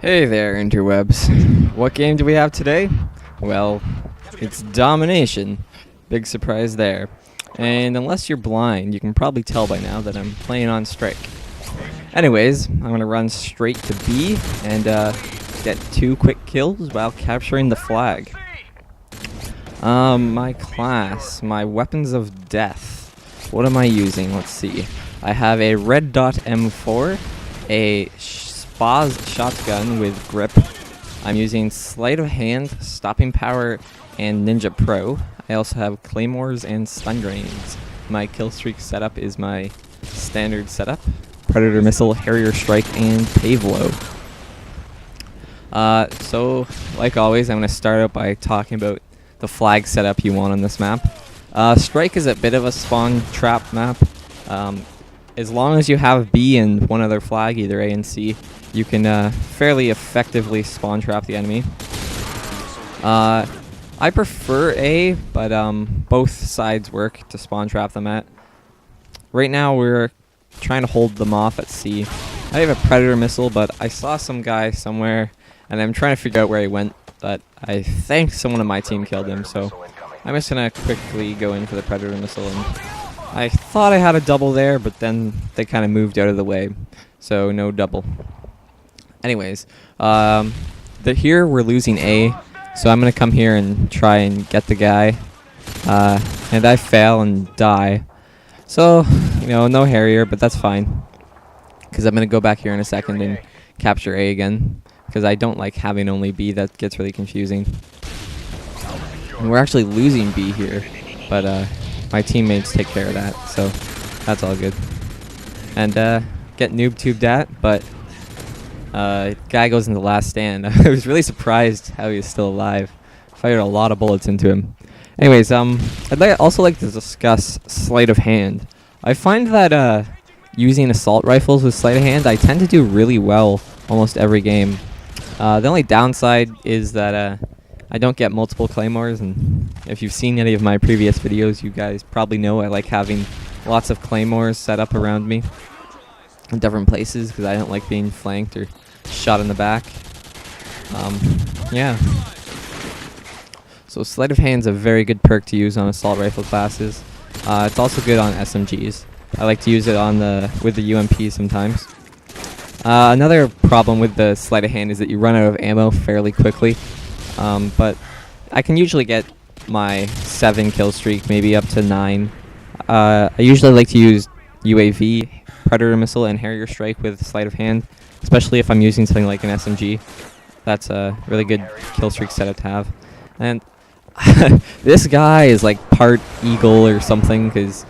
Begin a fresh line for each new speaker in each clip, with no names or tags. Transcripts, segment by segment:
Hey there, interwebs. What game do we have today? Well, it's Domination. Big surprise there. And unless you're blind, you can probably tell by now that I'm playing on strike. Anyways, I'm going to run straight to B and get 2 quick kills while capturing the flag. My class, my weapons of death. What am I using? Let's see. I have a red dot M4, a Spaz shotgun with grip. I'm using sleight of hand, stopping power, and Ninja Pro. I also have claymores and stun grenades. My kill streak setup is my standard setup: Predator Missile, Harrier Strike, and Pavelo. So like always, I'm going to start out by talking about the flag setup you want on this map. Strike is a bit of a spawn trap map. As long as you have B and one other flag, either A and C, you can fairly effectively spawn trap the enemy. I prefer A, but both sides work to spawn trap them at. Right now we're trying to hold them off at C. I have a Predator Missile, but I saw some guy somewhere, and I'm trying to figure out where he went, but I think someone on my team killed him, so I'm just going to quickly go in for the Predator Missile. And I thought I had a double there, but then they kind of moved out of the way, so no double. Anyways, here we're losing A, so I'm going to come here and try and get the guy, and I fail and die. So, you know, no Harrier, but that's fine, because I'm going to go back here in a second and capture A again, because I don't like having only B. That gets really confusing. And we're actually losing B here, but my teammates take care of that, so that's all good. And get noob tubed at, but guy goes in the last stand. I was really surprised how he was still alive. Fired a lot of bullets into him. Anyways, I'd also like to discuss sleight of hand. I find that using assault rifles with sleight of hand, I tend to do really well almost every game. The only downside is that I don't get multiple claymores, and if you've seen any of my previous videos, you guys probably know I like having lots of claymores set up around me in different places because I don't like being flanked or shot in the back. Yeah. So sleight of hand's a very good perk to use on assault rifle classes. It's also good on SMGs. I like to use it on with the UMP sometimes. Another problem with the sleight of hand is that you run out of ammo fairly quickly. But I can usually get my 7 kill streak, maybe up to 9. I usually like to use UAV, Predator Missile, and Harrier Strike with sleight of hand, especially if I'm using something like an SMG. That's a really good kill streak setup to have. And this guy is like part eagle or something, because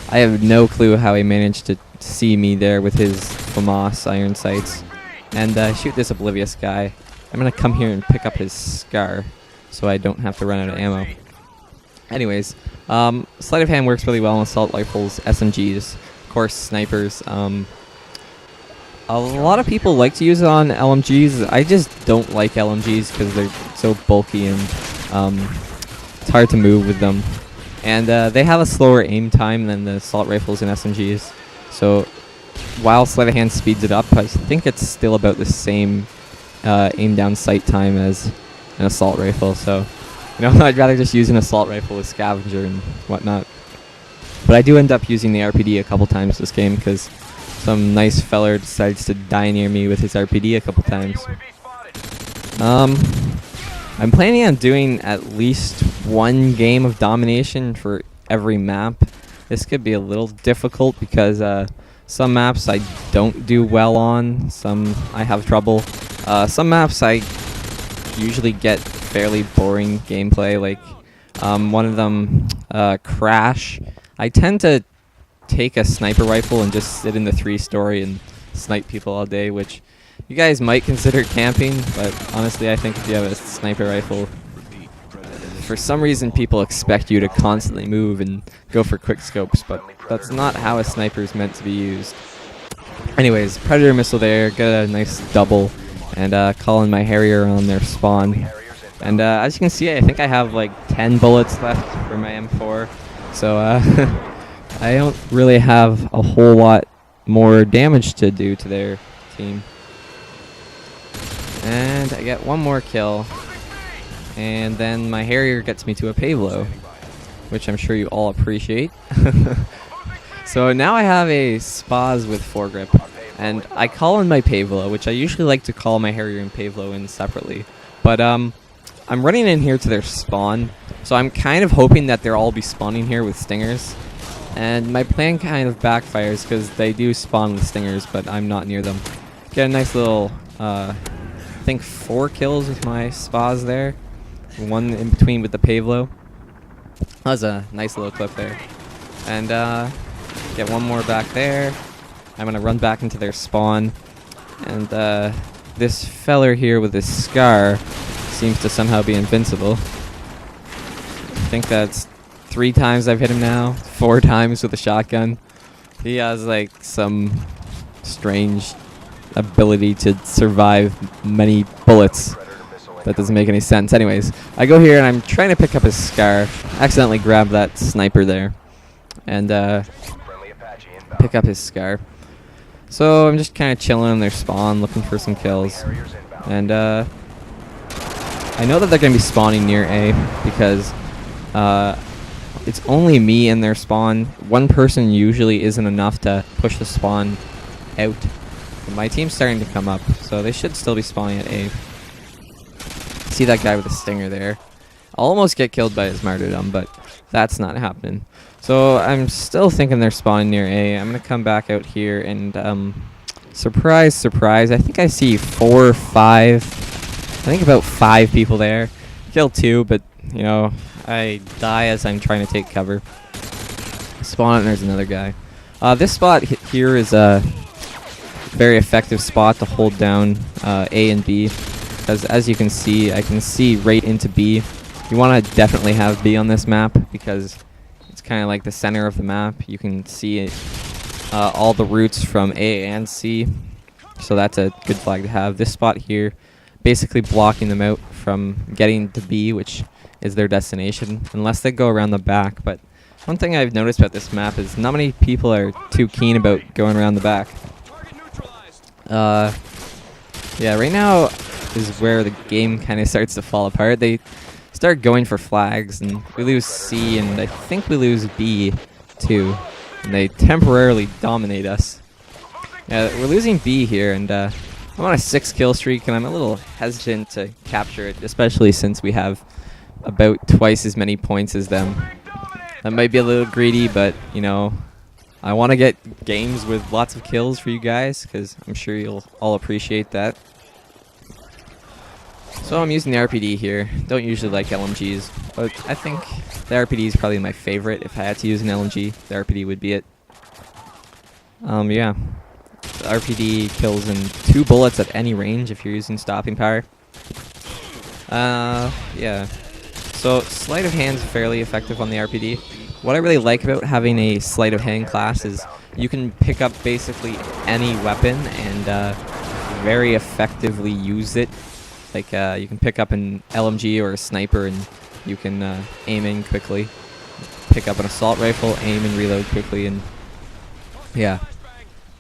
I have no clue how he managed to see me there with his FAMAS iron sights. And shoot this oblivious guy. I'm going to come here and pick up his scar so I don't have to run out of ammo. Anyways, sleight of hand works really well on assault rifles, SMGs, of course snipers. A lot of people like to use it on LMGs. I just don't like LMGs because they're so bulky and it's hard to move with them. And they have a slower aim time than the assault rifles and SMGs. So while sleight of hand speeds it up, I think it's still about the same aim down sight time as an assault rifle. So, you know, I'd rather just use an assault rifle with scavenger and whatnot. But I do end up using the RPD a couple times this game because some nice feller decides to die near me with his RPD a couple times. I'm planning on doing at least 1 game of Domination for every map. This could be a little difficult because some maps I don't do well on, some I have trouble. Some maps I usually get fairly boring gameplay, like one of them, Crash. I tend to take a sniper rifle and just sit in the 3-story and snipe people all day, which you guys might consider camping, but honestly I think if you have a sniper rifle, for some reason people expect you to constantly move and go for quick scopes, but that's not how a sniper is meant to be used. Anyways, Predator Missile there, get a nice double, and call in my Harrier on their spawn. And as you can see, I think I have like 10 bullets left for my M4, so I don't really have a whole lot more damage to do to their team. And I get one more kill. And then my Harrier gets me to a Pavlo, which I'm sure you all appreciate. So now I have a Spaz with foregrip, and I call in my Pavlo, which I usually like to call my Harrier and Pavlo in separately. But I'm running in here to their spawn, so I'm kind of hoping that they'll all be spawning here with stingers. And my plan kind of backfires because they do spawn with stingers, but I'm not near them. Get a nice little, I think 4 kills with my Spaz there. 1 in between with the Pavlo. That was a nice little clip there. And get one more back there. I'm going to run back into their spawn. And this feller here with his scar seems to somehow be invincible. I think that's 3 times I've hit him now. 4 times with a shotgun. He has like some strange ability to survive many bullets. That doesn't make any sense. Anyways, I go here and I'm trying to pick up his scar. Accidentally grab that sniper there. And pick up his scar. So I'm just kind of chilling in their spawn, looking for some kills. And I know that they're going to be spawning near A because it's only me in their spawn. One person usually isn't enough to push the spawn out. But my team's starting to come up, so they should still be spawning at A. See that guy with the stinger there. I'll almost get killed by his martyrdom, but that's not happening. So I'm still thinking they're spawning near A. I'm going to come back out here and surprise, surprise. I think I see 4 or 5. I think about 5 people there. Killed 2, but you know, I die as I'm trying to take cover. Spawn and there's another guy. This spot here is a very effective spot to hold down A and B. Because as you can see, I can see right into B. You want to definitely have B on this map because it's kind of like the center of the map. You can see it, all the routes from A and C. So that's a good flag to have. This spot here, basically blocking them out from getting to B, which is their destination, unless they go around the back. But one thing I've noticed about this map is not many people are too keen about going around the back. Yeah, right now is where the game kind of starts to fall apart. They start going for flags, and we lose C, and I think we lose B too. And they temporarily dominate us. Yeah, we're losing B here, and I'm on a 6 kill streak, and I'm a little hesitant to capture it, especially since we have about twice as many points as them. That might be a little greedy, but you know, I want to get games with lots of kills for you guys, because I'm sure you'll all appreciate that. So I'm using the RPD here. Don't usually like LMGs, but I think the RPD is probably my favorite. If I had to use an LMG, the RPD would be it. Yeah. The RPD kills in 2 bullets at any range if you're using stopping power. Yeah. So sleight of hand's fairly effective on the RPD. What I really like about having a sleight of hand class is you can pick up basically any weapon and very effectively use it. Like you can pick up an LMG or a sniper and you can aim in quickly. Pick up an assault rifle, aim and reload quickly, and yeah.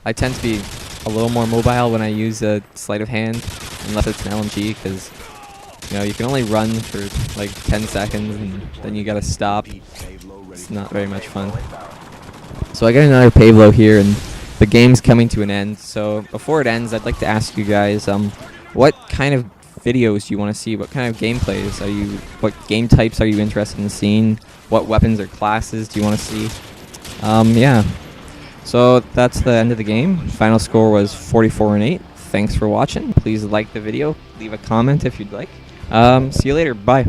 I tend to be a little more mobile when I use a sleight of hand, unless it's an LMG, because you know, you can only run for like 10 seconds and then you gotta stop. It's not very much fun. So I got another Pavlo here and the game's coming to an end. So before it ends, I'd like to ask you guys, what kind of videos do you want to see? What kind of gameplays are you, what game types are you interested in seeing? What weapons or classes do you want to see? Yeah. So that's the end of the game. Final score was 44-8. Thanks for watching. Please like the video. Leave a comment if you'd like. See you later. Bye.